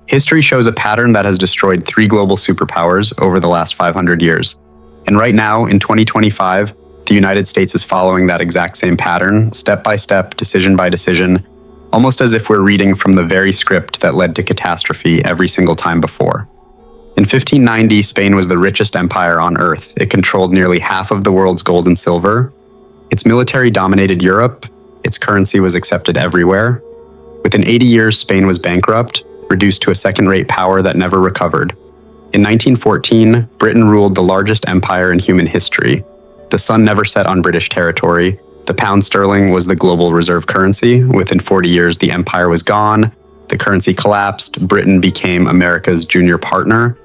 History shows a pattern that has destroyed 3 global superpowers over the last 500 years. And right now, in 2025, the United States is following that exact same pattern, step by step, decision by decision, almost as if we're reading from the very script that led to catastrophe every single time before. In 1590, Spain was the richest empire on Earth. It controlled nearly half of the world's gold and silver. Its military dominated Europe. Its currency was accepted everywhere. Within 80 years, Spain was bankrupt, reduced to a second-rate power that never recovered. In 1914, Britain ruled the largest empire in human history. The sun never set on British territory. The pound sterling was the global reserve currency. Within 40 years, the empire was gone. The currency collapsed. Britain became America's junior partner.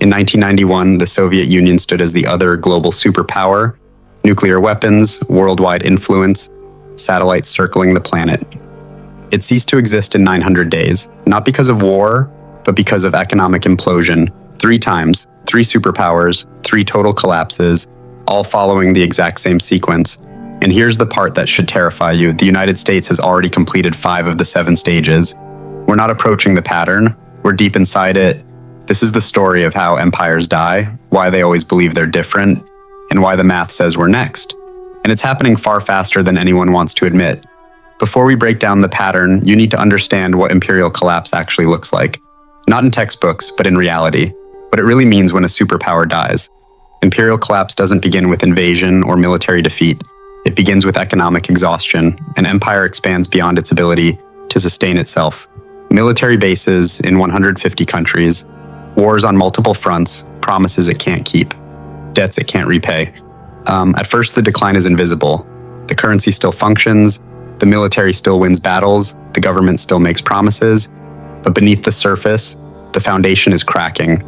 In 1991, the Soviet Union stood as the other global superpower. Nuclear weapons, worldwide influence, satellites circling the planet. It ceased to exist in 900 days, not because of war, but because of economic implosion. 3 times, 3 superpowers, 3 total collapses, all following the exact same sequence. And here's the part that should terrify you. The United States has already completed 5 of the 7 stages. We're not approaching the pattern. We're deep inside it. This is the story of how empires die, why they always believe they're different, and why the math says we're next. And it's happening far faster than anyone wants to admit. Before we break down the pattern, you need to understand what imperial collapse actually looks like. Not in textbooks, but in reality. What it really means when a superpower dies. Imperial collapse doesn't begin with invasion or military defeat. It begins with economic exhaustion. An empire expands beyond its ability to sustain itself. Military bases in 150 countries, wars on multiple fronts, promises it can't keep, debts it can't repay. At first, the decline is invisible. The currency still functions, the military still wins battles, the government still makes promises, but beneath the surface, the foundation is cracking.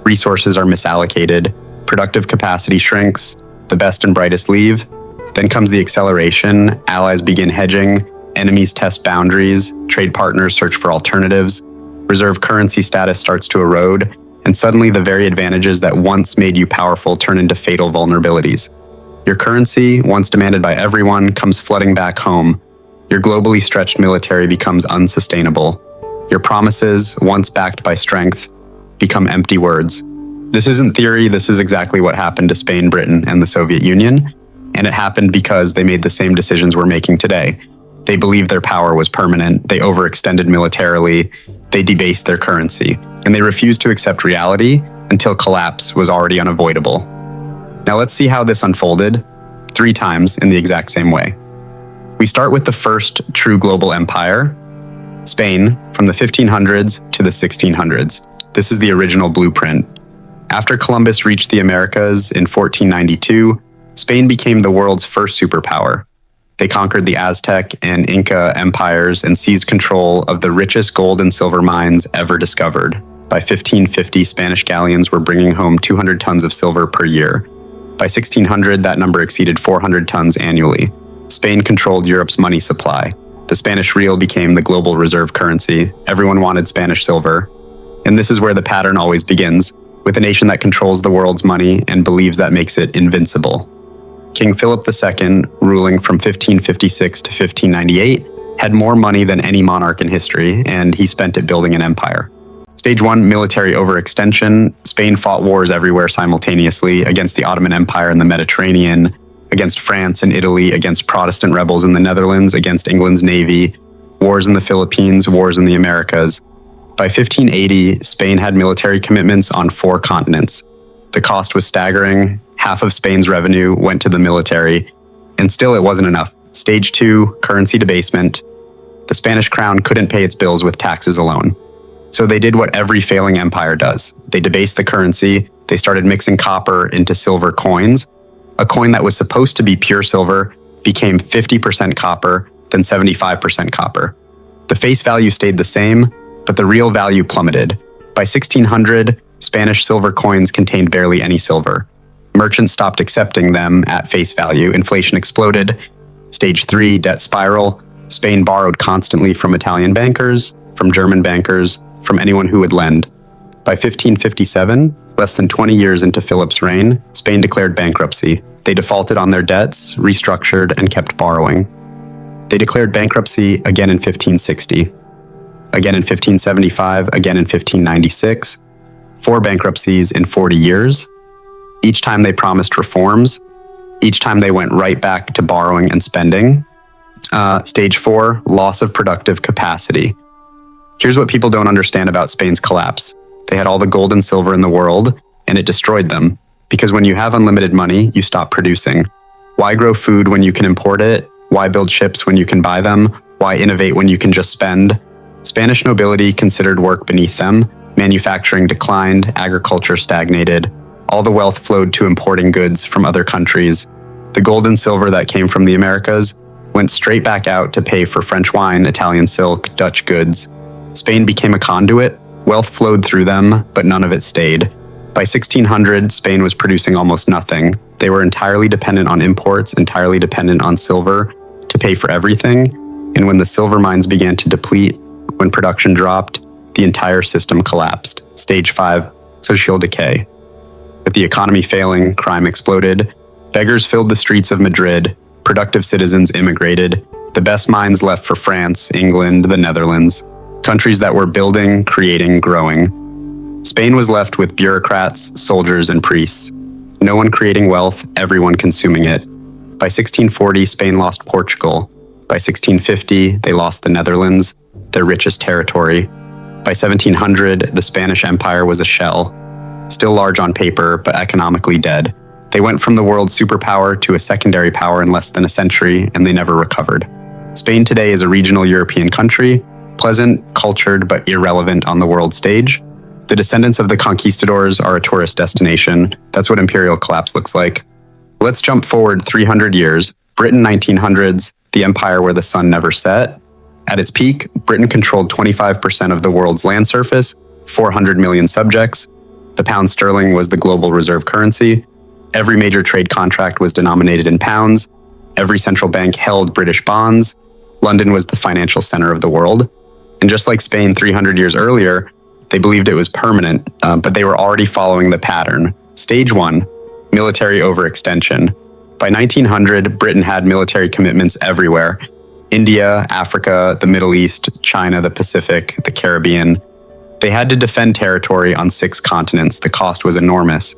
Resources are misallocated, productive capacity shrinks, the best and brightest leave. Then comes the acceleration, allies begin hedging, enemies test boundaries, trade partners search for alternatives, reserve currency status starts to erode, and suddenly the very advantages that once made you powerful turn into fatal vulnerabilities. Your currency, once demanded by everyone, comes flooding back home. Your globally stretched military becomes unsustainable. Your promises, once backed by strength, become empty words. This isn't theory, this is exactly what happened to Spain, Britain, and the Soviet Union, and it happened because they made the same decisions we're making today. They believed their power was permanent, they overextended militarily, they debased their currency, and they refused to accept reality until collapse was already unavoidable. Now let's see how this unfolded 3 times in the exact same way. We start with the first true global empire, Spain, from the 1500s to the 1600s. This is the original blueprint. After Columbus reached the Americas in 1492, Spain became the world's first superpower. They conquered the Aztec and Inca empires and seized control of the richest gold and silver mines ever discovered. By 1550, Spanish galleons were bringing home 200 tons of silver per year. By 1600, that number exceeded 400 tons annually. Spain controlled Europe's money supply. The Spanish real became the global reserve currency. Everyone wanted Spanish silver. And this is where the pattern always begins, with a nation that controls the world's money and believes that makes it invincible. King Philip II, ruling from 1556 to 1598, had more money than any monarch in history, and he spent it building an empire. Stage 1, military overextension. Spain fought wars everywhere simultaneously, against the Ottoman Empire in the Mediterranean, against France and Italy, against Protestant rebels in the Netherlands, against England's navy, wars in the Philippines, wars in the Americas. By 1580, Spain had military commitments on 4 continents. The cost was staggering. Half of Spain's revenue went to the military, and still it wasn't enough. Stage 2, currency debasement. The Spanish crown couldn't pay its bills with taxes alone. So they did what every failing empire does. They debased the currency. They started mixing copper into silver coins. A coin that was supposed to be pure silver became 50% copper, then 75% copper. The face value stayed the same, but the real value plummeted. By 1600, Spanish silver coins contained barely any silver. Merchants stopped accepting them at face value. Inflation exploded. Stage 3, debt spiral. Spain borrowed constantly from Italian bankers, from German bankers, from anyone who would lend. By 1557, less than 20 years into Philip's reign, Spain declared bankruptcy. They defaulted on their debts, restructured, and kept borrowing. They declared bankruptcy again in 1560. again in 1575, again in 1596, 4 bankruptcies in 40 years. Each time they promised reforms, each time they went right back to borrowing and spending. Stage 4, loss of productive capacity. Here's what people don't understand about Spain's collapse. They had all the gold and silver in the world, and it destroyed them. Because when you have unlimited money, you stop producing. Why grow food when you can import it? Why build ships when you can buy them? Why innovate when you can just spend? Spanish nobility considered work beneath them. Manufacturing declined, agriculture stagnated. All the wealth flowed to importing goods from other countries. The gold and silver that came from the Americas went straight back out to pay for French wine, Italian silk, Dutch goods. Spain became a conduit. Wealth flowed through them, but none of it stayed. By 1600, Spain was producing almost nothing. They were entirely dependent on imports, entirely dependent on silver to pay for everything. And when the silver mines began to deplete, when production dropped, the entire system collapsed. Stage 5, social decay. With the economy failing, crime exploded. Beggars filled the streets of Madrid. Productive citizens immigrated. The best minds left for France, England, the Netherlands. Countries that were building, creating, growing. Spain was left with bureaucrats, soldiers, and priests. No one creating wealth, everyone consuming it. By 1640, Spain lost Portugal. By 1650, they lost the Netherlands, their richest territory. By 1700, the Spanish Empire was a shell, still large on paper, but economically dead. They went from the world's superpower to a secondary power in less than a century, and they never recovered. Spain today is a regional European country, pleasant, cultured, but irrelevant on the world stage. The descendants of the conquistadors are a tourist destination. That's what imperial collapse looks like. Let's jump forward 300 years. Britain 1900s, the empire where the sun never set. At its peak, Britain controlled 25% of the world's land surface, 400 million subjects. The pound sterling was the global reserve currency. Every major trade contract was denominated in pounds. Every central bank held British bonds. London was the financial center of the world. And just like Spain 300 years earlier, they believed it was permanent, but they were already following the pattern. Stage 1, military overextension. By 1900, Britain had military commitments everywhere. India, Africa, the Middle East, China, the Pacific, the Caribbean. They had to defend territory on 6 continents. The cost was enormous.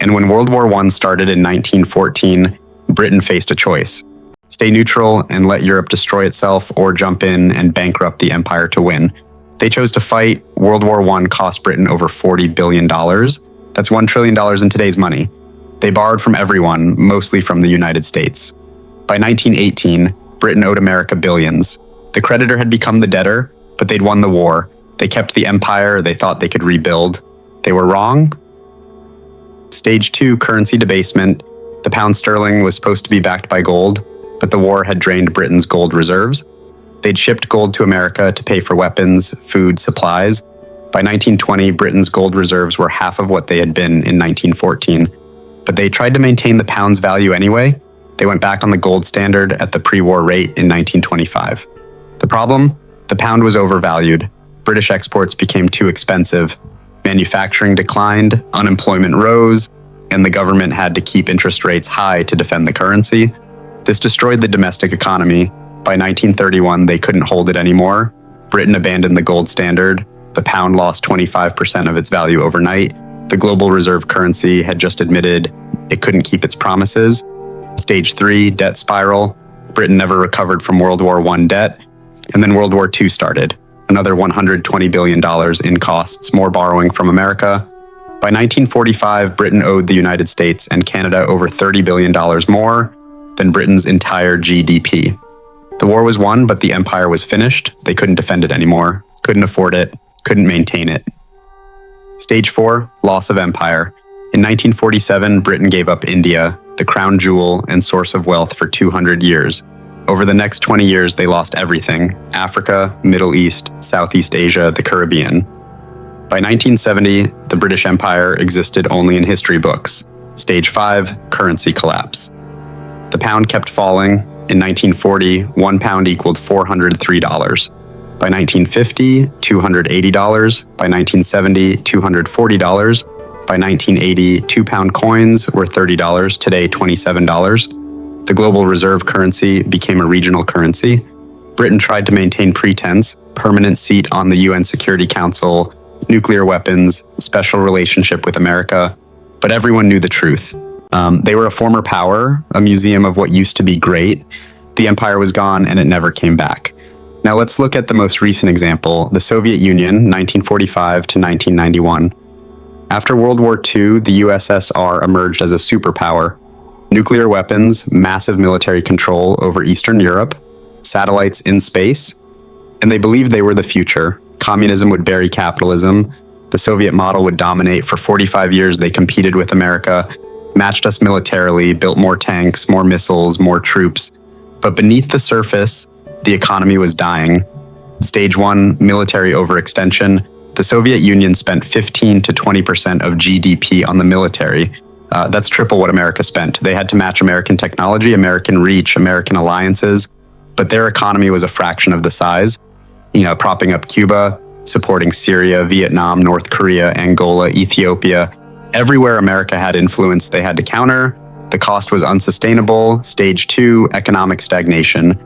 And when World War I started in 1914, Britain faced a choice. Stay neutral and let Europe destroy itself, or jump in and bankrupt the empire to win. They chose to fight. World War I cost Britain over $40 billion. That's $1 trillion in today's money. They borrowed from everyone, mostly from the United States. By 1918, Britain owed America billions. The creditor had become the debtor, but they'd won the war. They kept the empire. They thought they could rebuild. They were wrong. Stage 2, currency debasement. The pound sterling was supposed to be backed by gold, but the war had drained Britain's gold reserves. They'd shipped gold to America to pay for weapons, food, supplies. By 1920, Britain's gold reserves were half of what they had been in 1914. But they tried to maintain the pound's value anyway. They went back on the gold standard at the pre-war rate in 1925. The problem? The pound was overvalued. British exports became too expensive. Manufacturing declined, unemployment rose, and the government had to keep interest rates high to defend the currency. This destroyed the domestic economy. By 1931, they couldn't hold it anymore. Britain abandoned the gold standard. The pound lost 25% of its value overnight. The global reserve currency had just admitted it couldn't keep its promises. Stage 3, debt spiral. Britain never recovered from World War I debt. And then World War II started. Another $120 billion in costs, more borrowing from America. By 1945, Britain owed the United States and Canada over $30 billion more than Britain's entire GDP. The war was won, but the empire was finished. They couldn't defend it anymore, couldn't afford it, couldn't maintain it. Stage 4, loss of empire. In 1947, Britain gave up India, the crown jewel and source of wealth for 200 years. Over the next 20 years, they lost everything: Africa, Middle East, Southeast Asia, the Caribbean. By 1970, the British Empire existed only in history books. Stage 5, currency collapse. The pound kept falling. In 1940, 1 pound equaled $403. By 1950, $280. By 1970, $240. By 1980, 2-pound coins were $30, today $27. The global reserve currency became a regional currency. Britain tried to maintain pretense, permanent seat on the UN Security Council, nuclear weapons, special relationship with America, but everyone knew the truth. They were a former power, a museum of what used to be great. The empire was gone and it never came back. Now let's look at the most recent example, the Soviet Union, 1945 to 1991. After World War II, the USSR emerged as a superpower. Nuclear weapons, massive military control over Eastern Europe, satellites in space, and they believed they were the future. Communism would bury capitalism. The Soviet model would dominate. For 45 years, they competed with America, matched us militarily, built more tanks, more missiles, more troops. But beneath the surface, the economy was dying. Stage 1, military overextension. The Soviet Union spent 15 to 20% of GDP on the military. That's triple what America spent. They had to match American technology, American reach, American alliances, but their economy was a fraction of the size. Propping up Cuba, supporting Syria, Vietnam, North Korea, Angola, Ethiopia. Everywhere America had influence, they had to counter. The cost was unsustainable. Stage 2, economic stagnation.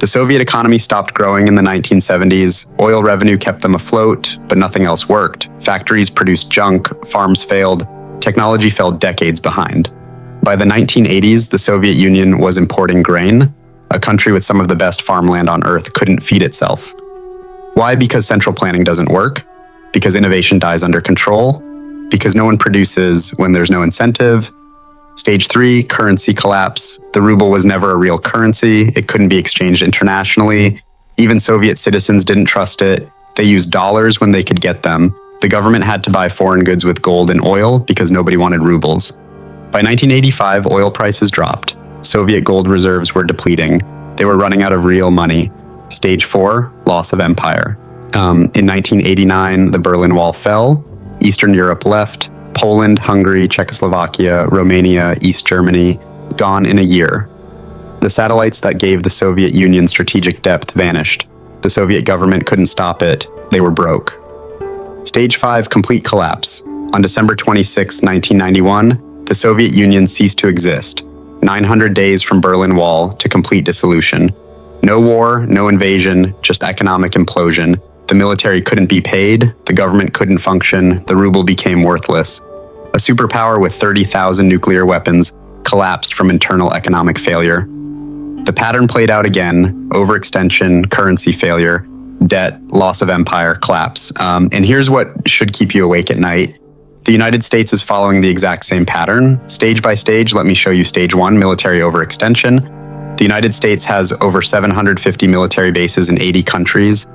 The Soviet economy stopped growing in the 1970s. Oil revenue kept them afloat, but nothing else worked. Factories produced junk, farms failed, technology fell decades behind. By the 1980s, the Soviet Union was importing grain. A country with some of the best farmland on earth couldn't feed itself. Why? Because central planning doesn't work, because innovation dies under control, because no one produces when there's no incentive. Stage 3, currency collapse. The ruble was never a real currency. It couldn't be exchanged internationally. Even Soviet citizens didn't trust it. They used dollars when they could get them. The government had to buy foreign goods with gold and oil because nobody wanted rubles. By 1985, oil prices dropped. Soviet gold reserves were depleting. They were running out of real money. Stage 4, loss of empire. In 1989, the Berlin Wall fell. Eastern Europe left. Poland, Hungary, Czechoslovakia, Romania, East Germany, gone in a year. The satellites that gave the Soviet Union strategic depth vanished. The Soviet government couldn't stop it. They were broke. Stage 5, complete collapse. On December 26, 1991, the Soviet Union ceased to exist. 900 days from Berlin Wall to complete dissolution. No war, no invasion, just economic implosion. The military couldn't be paid, the government couldn't function, the ruble became worthless. A superpower with 30,000 nuclear weapons collapsed from internal economic failure. The pattern played out again: overextension, currency failure, debt, loss of empire, collapse. And here's what should keep you awake at night. The United States is following the exact same pattern. Stage by stage, let me show you stage 1, military overextension. The United States has over 750 military bases in 80 countries.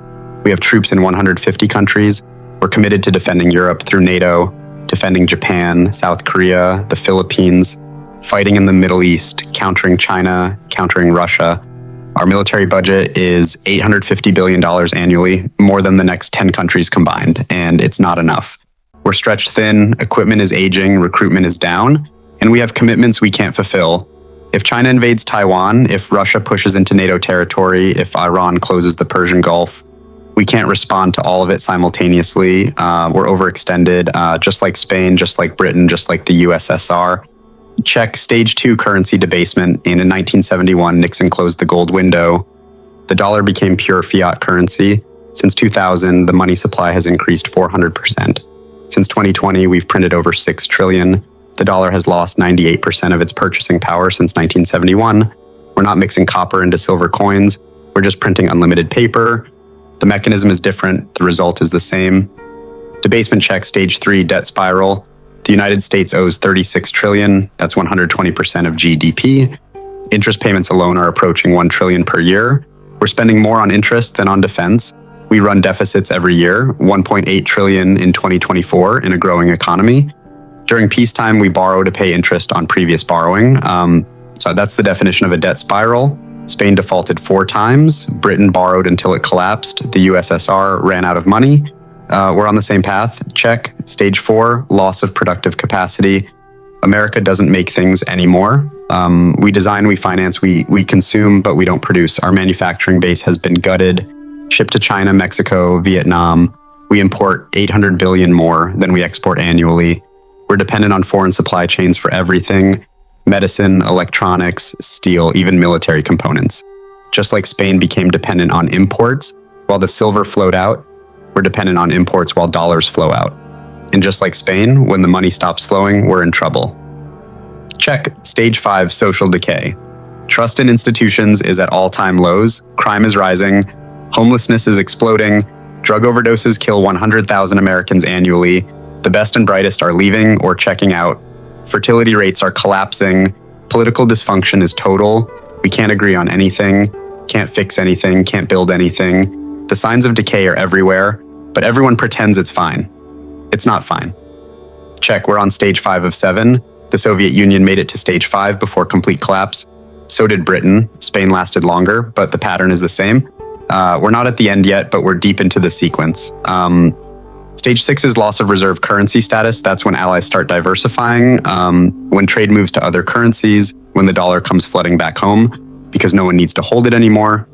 We have troops in 150 countries. We're committed to defending Europe through NATO, defending Japan, South Korea, the Philippines, fighting in the Middle East, countering China, countering Russia. Our military budget is $850 billion annually, more than the next 10 countries combined, and it's not enough. We're stretched thin, equipment is aging, recruitment is down, and we have commitments we can't fulfill. If China invades Taiwan, if Russia pushes into NATO territory, if Iran closes the Persian Gulf, we can't respond to all of it simultaneously. We're overextended, just like Spain, just like Britain, just like the USSR. Check stage 2 currency debasement. And in 1971, Nixon closed the gold window. The dollar became pure fiat currency. Since 2000, the money supply has increased 400%. Since 2020, we've printed over $6 trillion. The dollar has lost 98% of its purchasing power since 1971. We're not mixing copper into silver coins. We're just printing unlimited paper. The mechanism is different. The result is the same. Debasement check, stage 3, debt spiral. The United States owes $36 trillion. That's 120% of GDP. Interest payments alone are approaching $1 trillion per year. We're spending more on interest than on defense. We run deficits every year, $1.8 trillion in 2024 in a growing economy. During peacetime, we borrow to pay interest on previous borrowing. So that's the definition of a debt spiral. Spain defaulted 4 times. Britain borrowed until it collapsed. The USSR ran out of money. We're on the same path. Check. Stage 4, loss of productive capacity. America doesn't make things anymore. We design, we finance, we consume, but we don't produce. Our manufacturing base has been gutted, shipped to China, Mexico, Vietnam. We import 800 billion more than we export annually. We're dependent on foreign supply chains for everything: medicine, electronics, steel, even military components. Just like Spain became dependent on imports, while the silver flowed out, we're dependent on imports while dollars flow out. And just like Spain, when the money stops flowing, we're in trouble. Check. Stage 5, social decay. Trust in institutions is at all-time lows, crime is rising, homelessness is exploding, drug overdoses kill 100,000 Americans annually, the best and brightest are leaving or checking out, fertility rates are collapsing, political dysfunction is total, we can't agree on anything, can't fix anything, can't build anything. The signs of decay are everywhere, but everyone pretends it's fine. It's not fine. Check. We're on stage 5 of 7. The Soviet Union made it to stage 5 before complete collapse. So did Britain. Spain lasted longer, but the pattern is the same. We're not at the end yet, but we're deep into the sequence. Stage 6 is loss of reserve currency status. That's when allies start diversifying, when trade moves to other currencies, when the dollar comes flooding back home because no one needs to hold it anymore.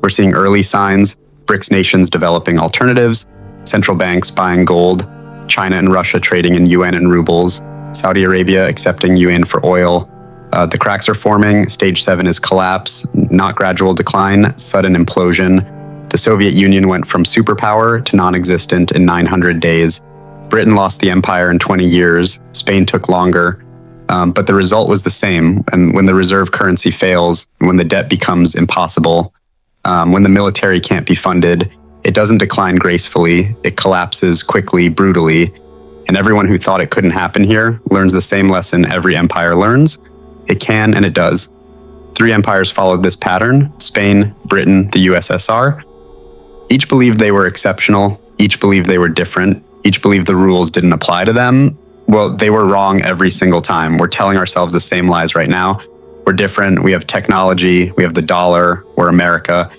We're seeing early signs, BRICS nations developing alternatives, central banks buying gold, China and Russia trading in yuan and rubles, Saudi Arabia accepting yuan for oil. The cracks are forming. Stage 7 is collapse, not gradual decline, sudden implosion. The Soviet Union went from superpower to non-existent in 900 days. Britain lost the empire in 20 years. Spain took longer. But the result was the same. And when the reserve currency fails, when the debt becomes impossible, when the military can't be funded, it doesn't decline gracefully. It collapses quickly, brutally. And everyone who thought it couldn't happen here learns the same lesson every empire learns. It can and it does. 3 empires followed this pattern: Spain, Britain, the USSR. Each believed they were exceptional. Each believed they were different. Each believed the rules didn't apply to them. Well, they were wrong every single time. We're telling ourselves the same lies right now. We're different. We have technology. We have the dollar. We're America.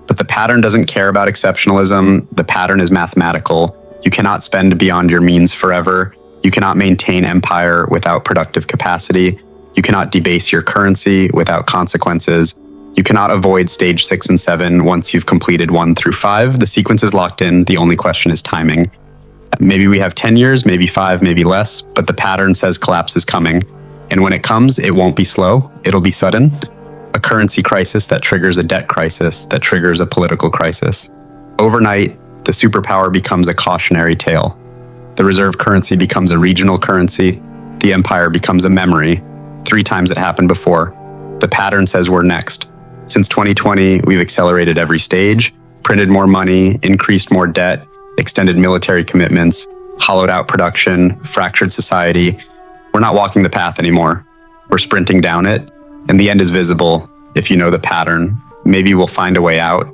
But the pattern doesn't care about exceptionalism. The pattern is mathematical. You cannot spend beyond your means forever. You cannot maintain empire without productive capacity. You cannot debase your currency without consequences. You cannot avoid stage 6 and 7 once you've completed 1 through 5. The sequence is locked in. The only question is timing. Maybe we have 10 years, maybe 5, maybe less, but the pattern says collapse is coming. And when it comes, it won't be slow. It'll be sudden. A currency crisis that triggers a debt crisis that triggers a political crisis. Overnight, the superpower becomes a cautionary tale. The reserve currency becomes a regional currency. The empire becomes a memory. 3 times it happened before. The pattern says we're next. Since 2020, we've accelerated every stage, printed more money, increased more debt, extended military commitments, hollowed out production, fractured society. We're not walking the path anymore. We're sprinting down it, and the end is visible if you know the pattern. Maybe we'll find a way out.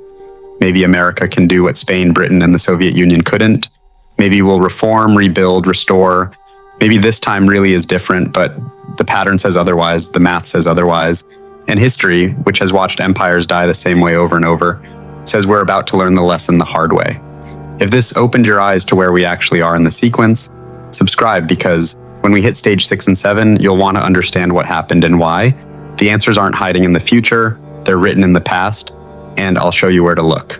Maybe America can do what Spain, Britain, and the Soviet Union couldn't. Maybe we'll reform, rebuild, restore. Maybe this time really is different, but the pattern says otherwise, the math says otherwise. And history, which has watched empires die the same way over and over, says we're about to learn the lesson the hard way. If this opened your eyes to where we actually are in the sequence, subscribe, because when we hit stage 6 and 7, you'll want to understand what happened and why. The answers aren't hiding in the future, they're written in the past, and I'll show you where to look.